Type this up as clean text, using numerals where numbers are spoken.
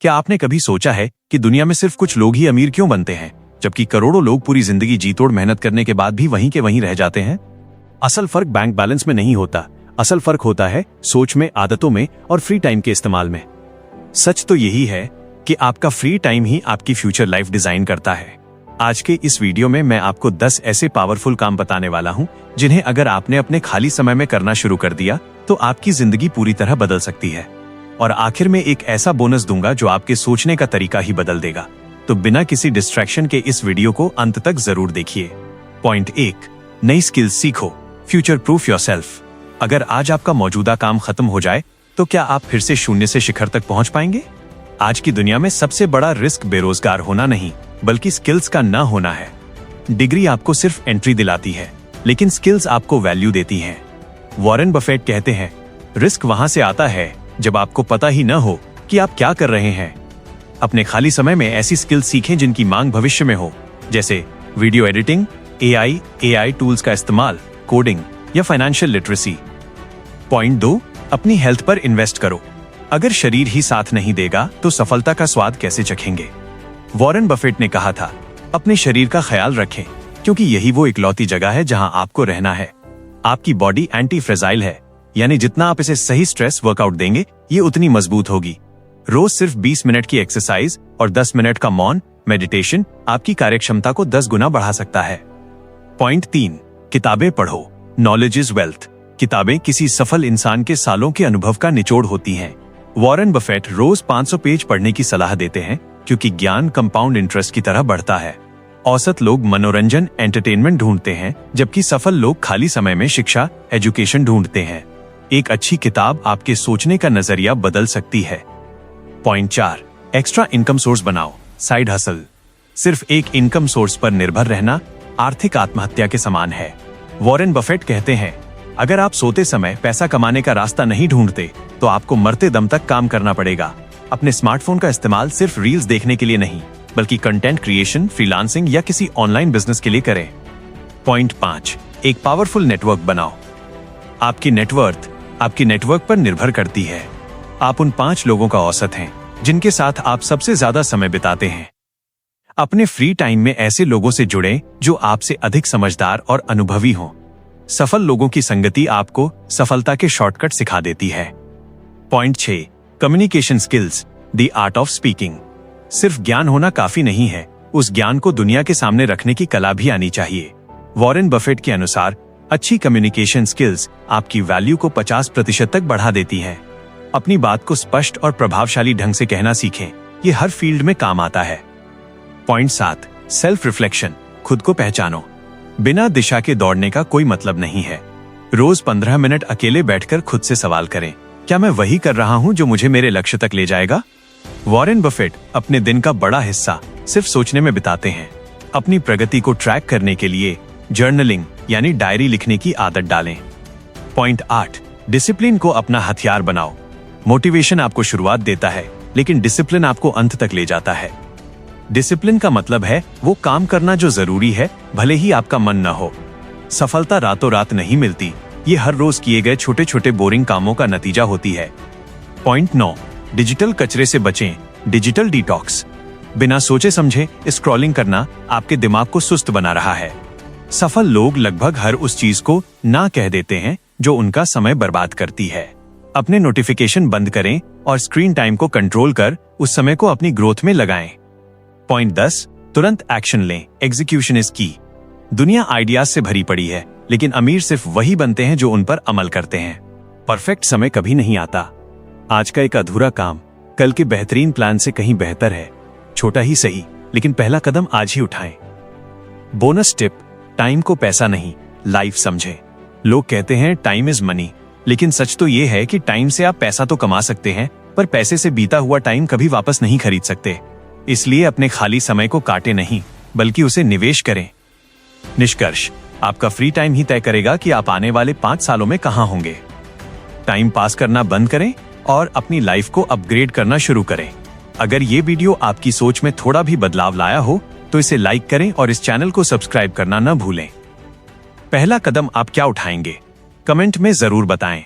क्या आपने कभी सोचा है कि दुनिया में सिर्फ कुछ लोग ही अमीर क्यों बनते हैं, जबकि करोड़ों लोग पूरी जिंदगी जी तोड़ मेहनत करने के बाद भी वहीं के वहीं रह जाते हैं? असल फर्क बैंक बैलेंस में नहीं होता, असल फर्क होता है सोच में, आदतों में और फ्री टाइम के इस्तेमाल में। सच तो यही है कि आपका फ्री टाइम ही आपकी फ्यूचर लाइफ डिजाइन करता है। आज के इस वीडियो में मैं आपको 10 ऐसे पावरफुल काम बताने वाला हूं जिन्हें अगर आपने अपने खाली समय में करना शुरू कर दिया तो आपकी जिंदगी पूरी तरह बदल सकती है। और आखिर में एक ऐसा बोनस दूंगा जो आपके सोचने का तरीका ही बदल देगा। तो बिना किसी डिस्ट्रैक्शन के इस वीडियो को अंत तक जरूर देखिए। पॉइंट 1, नई स्किल्स सीखो, फ्यूचर प्रूफ योरसेल्फ। अगर आज आपका मौजूदा काम खत्म हो जाए तो क्या आप फिर से शून्य से शिखर तक पहुंच पाएंगे? आज की दुनिया में सबसे बड़ा रिस्क बेरोजगार होना नहीं, बल्कि स्किल्स का न होना है। डिग्री आपको सिर्फ एंट्री दिलाती है, लेकिन स्किल्स आपको वैल्यू देती हैं। वॉरेन बफेट कहते हैं, रिस्क वहां से आता है जब आपको पता ही न हो कि आप क्या कर रहे हैं। अपने खाली समय में ऐसी स्किल्स सीखें जिनकी मांग भविष्य में हो, जैसे वीडियो एडिटिंग, एआई टूल्स का इस्तेमाल, कोडिंग या फाइनेंशियल लिटरेसी। पॉइंट 2, अपनी हेल्थ पर इन्वेस्ट करो। अगर शरीर ही साथ नहीं देगा तो सफलता का स्वाद कैसे चखेंगे? वॉरेन बफेट ने कहा था, अपने शरीर का ख्याल रखें, क्योंकि यही वो इकलौती जगह है जहां आपको रहना है। आपकी बॉडी एंटी फ्रेजाइल है, यानी जितना आप इसे सही स्ट्रेस वर्कआउट देंगे ये उतनी मजबूत होगी। रोज सिर्फ 20 मिनट की एक्सरसाइज और 10 मिनट का मौन मेडिटेशन आपकी कार्यक्षमता को 10 गुना बढ़ा सकता है। पॉइंट 3, किताबें पढ़ो, नॉलेज इज वेल्थ। किताबें किसी सफल इंसान के सालों के अनुभव का निचोड़ होती हैं। वॉरेन बफेट रोज 500 पेज पढ़ने की सलाह देते हैं, क्योंकि ज्ञान कंपाउंड इंटरेस्ट की तरह बढ़ता है। औसत लोग मनोरंजन एंटरटेनमेंट ढूंढते हैं, जबकि सफल लोग खाली समय में शिक्षा एजुकेशन ढूंढते हैं। एक अच्छी किताब आपके सोचने का नजरिया बदल सकती है। पॉइंट 4, एक्स्ट्रा इनकम सोर्स बनाओ, साइड हसल। सिर्फ एक इनकम सोर्स पर निर्भर रहना आर्थिक आत्महत्या के समान है। वॉरेन बफेट कहते हैं, अगर आप सोते समय पैसा कमाने का रास्ता नहीं ढूंढते तो आपको मरते दम तक काम करना पड़ेगा। अपने स्मार्टफोन का इस्तेमाल सिर्फ रील्स देखने के लिए नहीं, बल्कि कंटेंट क्रिएशन, फ्रीलांसिंग या किसी ऑनलाइन बिजनेस के लिए करें। पॉइंट 5, एक पावरफुल नेटवर्क बनाओ। आपकी नेटवर्थ आपकी नेटवर्क पर निर्भर करती है। आप उन 5 लोगों का औसत हैं जिनके साथ आप सबसे ज्यादा समय बिताते हैं। अपने फ्री टाइम में ऐसे लोगों से जुड़ें जो आपसे अधिक समझदार और अनुभवी हों। सफल लोगों की संगति आपको सफलता के शॉर्टकट सिखा देती है। Point 6, communication skills, the art of speaking. सिर्फ ज्ञान होना काफी नहीं है, उस ज्ञान को दुनिया के सामने रखने की कला भी आनी चाहिए। वॉरेन बफेट के अनुसार अच्छी कम्युनिकेशन स्किल्स आपकी वैल्यू को 50% तक बढ़ा देती है। अपनी बात को स्पष्ट और प्रभावशाली ढंग से कहना सीखें, ये हर फील्ड में काम आता है। पॉइंट 7, सेल्फ रिफ्लेक्शन, खुद को पहचानो। बिना दिशा के दौड़ने का कोई मतलब नहीं है। रोज 15 मिनट अकेले बैठकर खुद से सवाल करें, क्या मैं वही कर रहा हूं जो मुझे मेरे लक्ष्य तक ले जाएगा? वॉरेन बफेट अपने दिन का बड़ा हिस्सा सिर्फ सोचने में बिताते हैं। अपनी प्रगति को ट्रैक करने के लिए जर्नलिंग यानी डायरी लिखने की आदत डालें। पॉइंट 8, डिसिप्लिन को अपना हथियार बनाओ। मोटिवेशन आपको शुरुआत देता है, लेकिन डिसिप्लिन आपको अंत तक ले जाता है। डिसिप्लिन का मतलब है वो काम करना जो जरूरी है, भले ही आपका मन न हो। सफलता रातों रात नहीं मिलती, ये हर रोज किए गए छोटे छोटे बोरिंग कामों का नतीजा होती है। पॉइंट 9, डिजिटल कचरे से बचें, डिजिटल डिटॉक्स। बिना सोचे समझे स्क्रॉलिंग करना आपके दिमाग को सुस्त बना रहा है। सफल लोग लगभग हर उस चीज को ना कह देते हैं जो उनका समय बर्बाद करती है। अपने नोटिफिकेशन बंद करें और स्क्रीन टाइम को कंट्रोल कर उस समय को अपनी ग्रोथ में लगाएं। पॉइंट 10, तुरंत एक्शन लें, एग्जीक्यूशन इज की। दुनिया आइडियाज से भरी पड़ी है, लेकिन अमीर सिर्फ वही बनते हैं जो उन पर अमल करते हैं। परफेक्ट समय कभी नहीं आता। आज का एक अधूरा काम कल के बेहतरीन प्लान से कहीं बेहतर है। छोटा ही सही, लेकिन पहला कदम आज ही उठाएं। बोनस टिप, टाइम को पैसा नहीं, लाइफ समझें। लोग कहते हैं टाइम इज मनी, लेकिन सच तो ये है कि टाइम से आप पैसा तो कमा सकते हैं, पर पैसे से बीता हुआ टाइम कभी वापस नहीं खरीद सकते। इसलिए अपने खाली समय को काटे नहीं, बल्कि उसे निवेश करें। निष्कर्ष, आपका फ्री टाइम ही तय करेगा कि आप आने वाले 5 सालों में कहां होंगे। टाइम पास करना बंद करें और अपनी लाइफ को अपग्रेड करना शुरू करें। अगर ये वीडियो आपकी सोच में थोड़ा भी बदलाव लाया हो तो इसे लाइक करें और इस चैनल को सब्सक्राइब करना न भूलें। पहला कदम आप क्या उठाएंगे? कमेंट में जरूर बताएं।